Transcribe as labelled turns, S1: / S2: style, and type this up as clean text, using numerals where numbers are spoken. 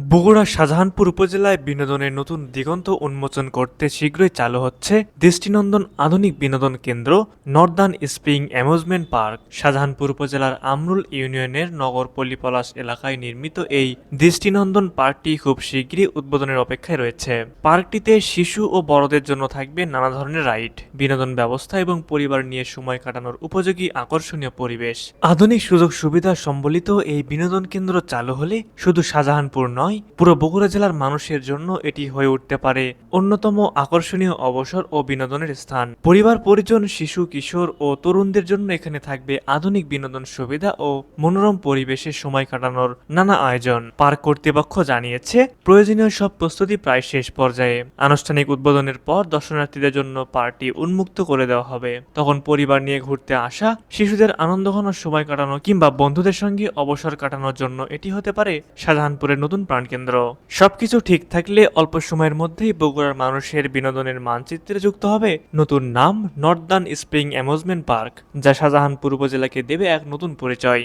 S1: বগুড়ার শাহজাহানপুর উপজেলায় বিনোদনের নতুন দিগন্ত উন্মোচন করতে শীঘ্রই চালু হচ্ছে দৃষ্টিনন্দন আধুনিক বিনোদন কেন্দ্র Northern spring amusement park. Shahjahanpur উপজেলার আমরুল ইউনিয়নের নগর পল্লীপলাশ এলাকায় নির্মিত এই দৃষ্টিনন্দন পার্কটি খুব শীঘ্রই উদ্বোধনের অপেক্ষায় রয়েছে। পার্কটিতে শিশু ও বড়দের জন্য থাকবে নানা ধরনের রাইড, বিনোদন ব্যবস্থা এবং পরিবার নিয়ে সময় কাটানোর উপযোগী আকর্ষণীয় পরিবেশ। আধুনিক সুযোগ সুবিধা সম্বলিত এই বিনোদন কেন্দ্র চালু হলে শুধু শাহজাহানপুর নয়, পুরো বগুড়া জেলার মানুষের জন্য এটি হয়ে উঠতে পারে অন্যতম আকর্ষণীয় অবসর ও বিনোদনের স্থান। পরিবার পরিজন, শিশু, কিশোর ও তরুণদের জন্য এখানে থাকবে আধুনিক বিনোদন সুবিধা ও মনোরম পরিবেশে সময় কাটানোর নানা আয়োজন। পার্ক কর্তৃপক্ষ জানিয়েছে, প্রয়োজনীয় সব প্রস্তুতি প্রায় শেষ পর্যায়ে। আনুষ্ঠানিক উদ্বোধনের পর দর্শনার্থীদের জন্য পার্কটি উন্মুক্ত করে দেওয়া হবে। তখন পরিবার নিয়ে ঘুরতে আসা, শিশুদের আনন্দঘন সময় কাটানো কিংবা বন্ধুদের সঙ্গে অবসর কাটানোর জন্য এটি হতে পারে শাহজাহানপুরের নতুন প্রাণকেন্দ্র। সবকিছু ঠিক থাকলে অল্প সময়ের মধ্যেই বগুড়ার মানুষের বিনোদনের মানচিত্রে যুক্ত হবে নতুন নাম নর্দার্ন স্প্রিং অ্যামিউজমেন্ট পার্ক, যা শাহজাহানপুর উপজেলাকে দেবে এক নতুন পরিচয়।